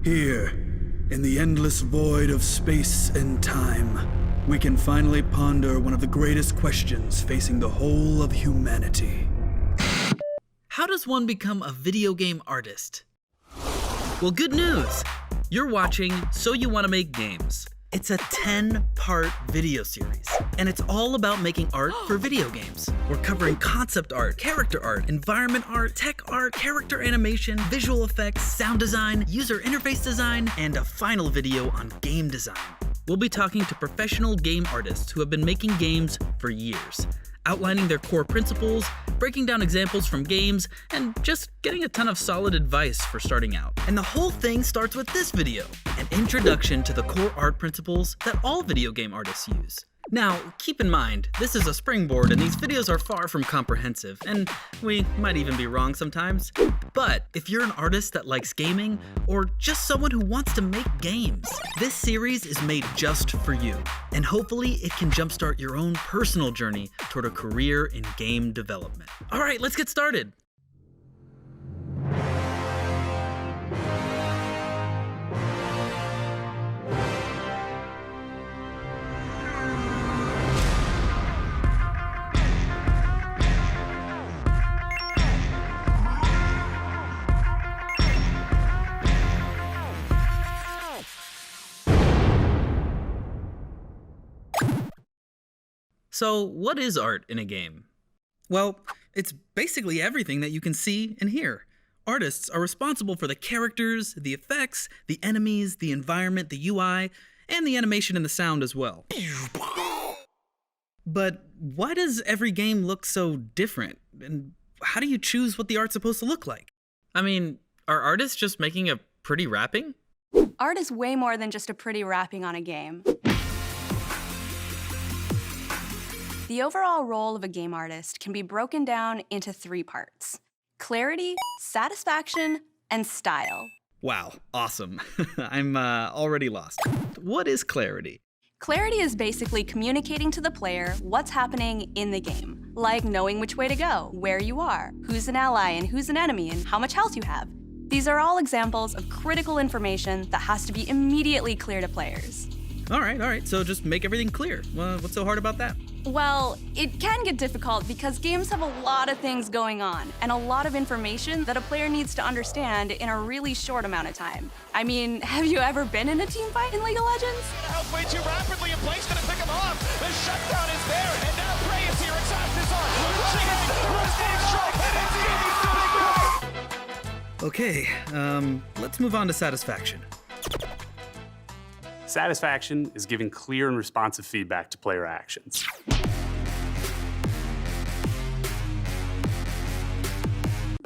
Here, in the endless void of space and time, we can finally ponder one of the greatest questions facing the whole of humanity. How does one become a video game artist? Well, good news! You're watching So You Want to Make Games. It's a 10-part video series, and it's all about making art for video games. We're covering concept art, character art, environment art, tech art, character animation, visual effects, sound design, user interface design, and a final video on game design. We'll be talking to professional game artists who have been making games for years, outlining their core principles, breaking down examples from games, and just getting a ton of solid advice for starting out. And the whole thing starts with this video, an introduction to the core art principles that all video game artists use. Now, keep in mind, this is a springboard and these videos are far from comprehensive, and we might even be wrong sometimes. But if you're an artist that likes gaming, or just someone who wants to make games, this series is made just for you. And hopefully it can jumpstart your own personal journey toward a career in game development. All right, let's get started. So, what is art in a game? Well, it's basically everything that you can see and hear. Artists are responsible for the characters, the effects, the enemies, the environment, the UI, and the animation and the sound as well. But why does every game look so different? And how do you choose what the art's supposed to look like? I mean, are artists just making a pretty wrapping? Art is way more than just a pretty wrapping on a game. The overall role of a game artist can be broken down into 3 parts: clarity, satisfaction, and style. Wow, awesome. I'm already lost. What is clarity? Clarity is basically communicating to the player what's happening in the game, like knowing which way to go, where you are, who's an ally and who's an enemy, and how much health you have. These are all examples of critical information that has to be immediately clear to players. All right, so just make everything clear. What's so hard about that? Well, it can get difficult because games have a lot of things going on and a lot of information that a player needs to understand in a really short amount of time. I mean, have you ever been in a team fight in League of Legends? Out way too rapidly, and Blake's gonna pick him off. The shutdown is there, and now Prey is here. Exhaust is on. Okay, let's move on to satisfaction. Satisfaction is giving clear and responsive feedback to player actions.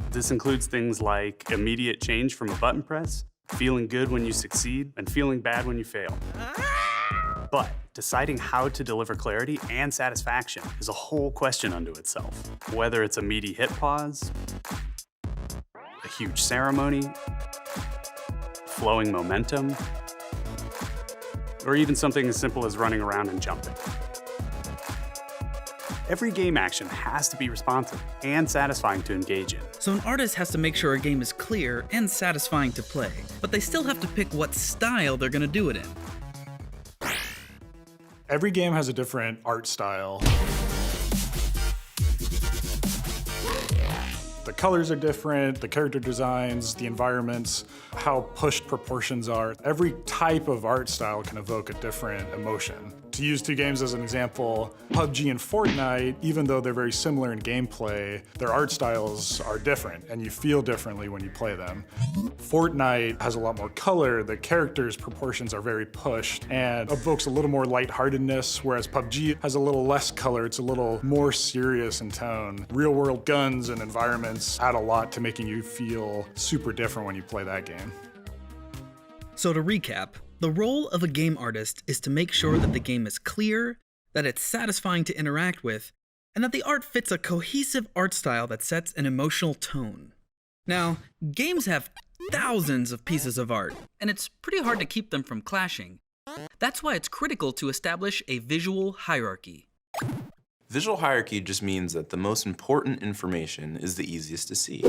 This includes things like immediate change from a button press, feeling good when you succeed, and feeling bad when you fail. But deciding how to deliver clarity and satisfaction is a whole question unto itself. Whether it's a meaty hit pause, a huge ceremony, flowing momentum, or even something as simple as running around and jumping. Every game action has to be responsive and satisfying to engage in. So an artist has to make sure a game is clear and satisfying to play, but they still have to pick what style they're gonna do it in. Every game has a different art style. The colors are different, the character designs, the environments, how pushed proportions are. Every type of art style can evoke a different emotion. To use 2 games as an example, PUBG and Fortnite, even though they're very similar in gameplay, their art styles are different and you feel differently when you play them. Fortnite has a lot more color, the characters' proportions are very pushed and evokes a little more lightheartedness, whereas PUBG has a little less color, it's a little more serious in tone. Real-world guns and environments add a lot to making you feel super different when you play that game. So to recap, the role of a game artist is to make sure that the game is clear, that it's satisfying to interact with, and that the art fits a cohesive art style that sets an emotional tone. Now, games have thousands of pieces of art, and it's pretty hard to keep them from clashing. That's why it's critical to establish a visual hierarchy. Visual hierarchy just means that the most important information is the easiest to see.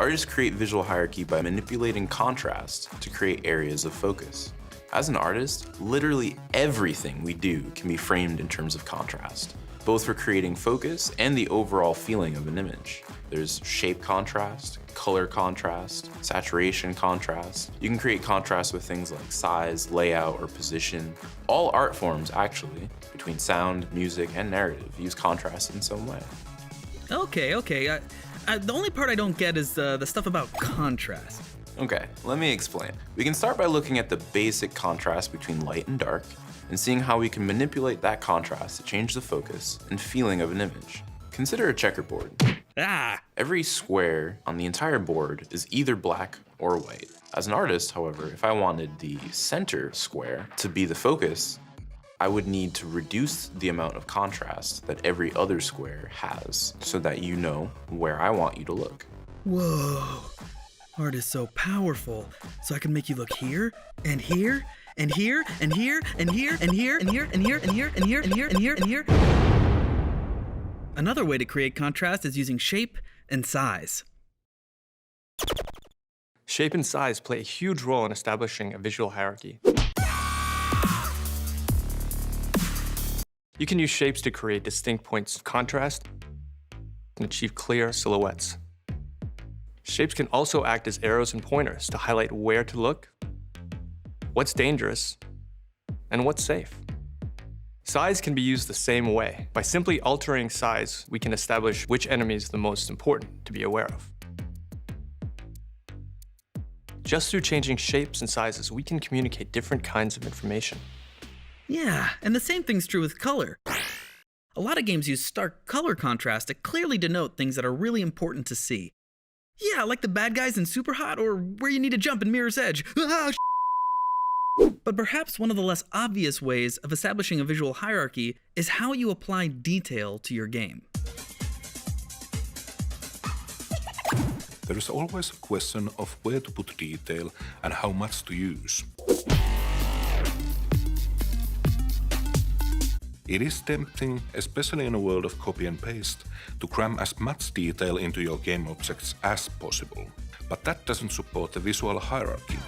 Artists create visual hierarchy by manipulating contrast to create areas of focus. As an artist, literally everything we do can be framed in terms of contrast, both for creating focus and the overall feeling of an image. There's shape contrast, color contrast, saturation contrast. You can create contrast with things like size, layout, or position. All art forms, actually, between sound, music, and narrative, use contrast in some way. Okay. The only part I don't get is the stuff about contrast. Okay, let me explain. We can start by looking at the basic contrast between light and dark and seeing how we can manipulate that contrast to change the focus and feeling of an image. Consider a checkerboard. Every square on the entire board is either black or white. As an artist, however, if I wanted the center square to be the focus, I would need to reduce the amount of contrast that every other square has so that you know where I want you to look. Whoa. Art is so powerful. So I can make you look here, and here, and here, and here, and here, and here, and here, and here, and here, and here, and here, and here, and here. Another way to create contrast is using shape and size. Shape and size play a huge role in establishing a visual hierarchy. You can use shapes to create distinct points of contrast and achieve clear silhouettes. Shapes can also act as arrows and pointers to highlight where to look, what's dangerous, and what's safe. Size can be used the same way. By simply altering size, we can establish which enemy is the most important to be aware of. Just through changing shapes and sizes, we can communicate different kinds of information. Yeah, and the same thing's true with color. A lot of games use stark color contrast to clearly denote things that are really important to see. Yeah, like the bad guys in Superhot, or where you need to jump in Mirror's Edge. But perhaps one of the less obvious ways of establishing a visual hierarchy is how you apply detail to your game. There is always a question of where to put detail and how much to use. It is tempting, especially in a world of copy and paste, to cram as much detail into your game objects as possible. But that doesn't support the visual hierarchy.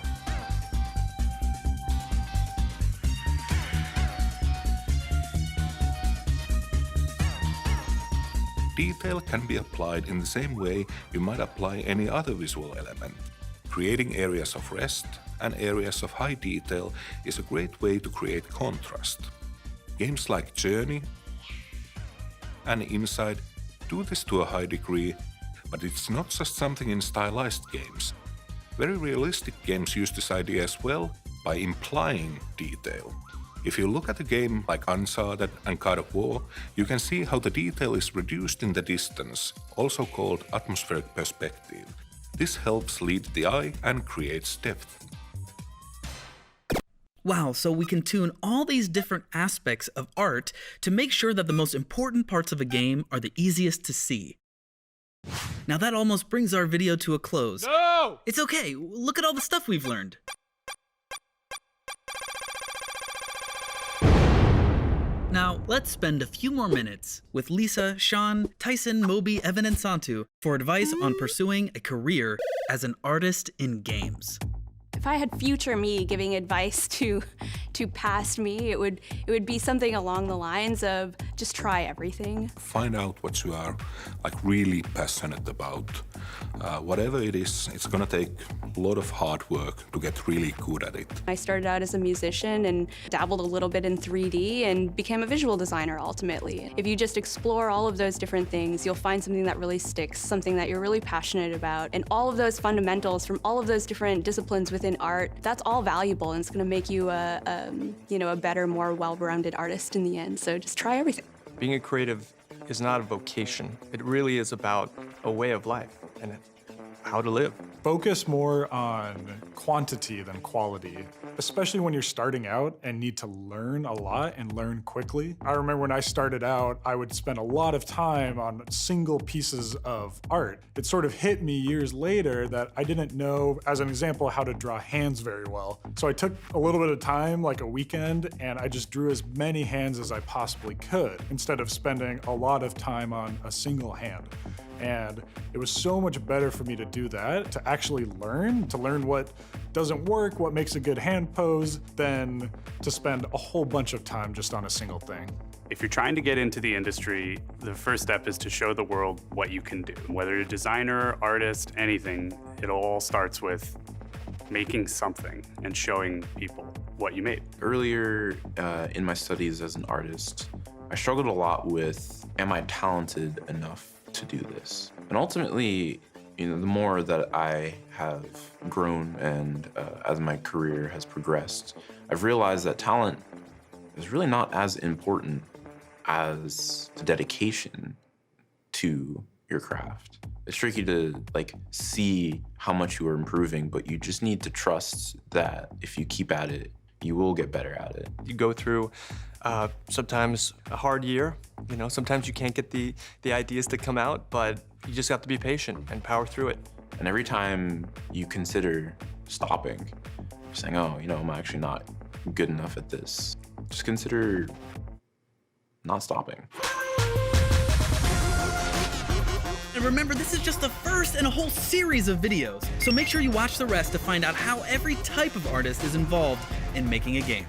Detail can be applied in the same way you might apply any other visual element. Creating areas of rest and areas of high detail is a great way to create contrast. Games like Journey and Inside do this to a high degree, but it's not just something in stylized games. Very realistic games use this idea as well by implying detail. If you look at a game like Uncharted and God of War, you can see how the detail is reduced in the distance, also called atmospheric perspective. This helps lead the eye and creates depth. Wow, so we can tune all these different aspects of art to make sure that the most important parts of a game are the easiest to see. Now that almost brings our video to a close. No! It's okay, look at all the stuff we've learned. Now, let's spend a few more minutes with Lisa, Sean, Tyson, Moby, Evan, and Santu for advice on pursuing a career as an artist in games. If I had future me giving advice to past me, it would be something along the lines of just try everything. Find out what you are really passionate about. Whatever it is, it's gonna take a lot of hard work to get really good at it. I started out as a musician and dabbled a little bit in 3D and became a visual designer ultimately. If you just explore all of those different things, you'll find something that really sticks, something that you're really passionate about. And all of those fundamentals from all of those different disciplines within art, that's all valuable, and it's gonna make you a better, more well-rounded artist in the end. So just try everything. Being a creative is not a vocation. It really is about a way of life and how to live. Focus more on quantity than quality, especially when you're starting out and need to learn a lot and learn quickly. I remember when I started out, I would spend a lot of time on single pieces of art. It sort of hit me years later that I didn't know, as an example, how to draw hands very well. So I took a little bit of time, like a weekend, and I just drew as many hands as I possibly could, instead of spending a lot of time on a single hand. And it was so much better for me to do that, to actually learn, what doesn't work, what makes a good hand pose, than to spend a whole bunch of time just on a single thing. If you're trying to get into the industry, the first step is to show the world what you can do. Whether you're a designer, artist, anything, it all starts with making something and showing people what you made. Earlier in my studies as an artist, I struggled a lot with, am I talented enough to do this? And ultimately, the more that I have grown and as my career has progressed, I've realized that talent is really not as important as the dedication to your craft. It's tricky to see how much you are improving, but you just need to trust that if you keep at it, you will get better at it. You go through sometimes a hard year. Sometimes you can't get the ideas to come out, but you just have to be patient and power through it. And every time you consider stopping, saying, oh, I'm actually not good enough at this, just consider not stopping. And remember, this is just the first in a whole series of videos, so make sure you watch the rest to find out how every type of artist is involved in making a game.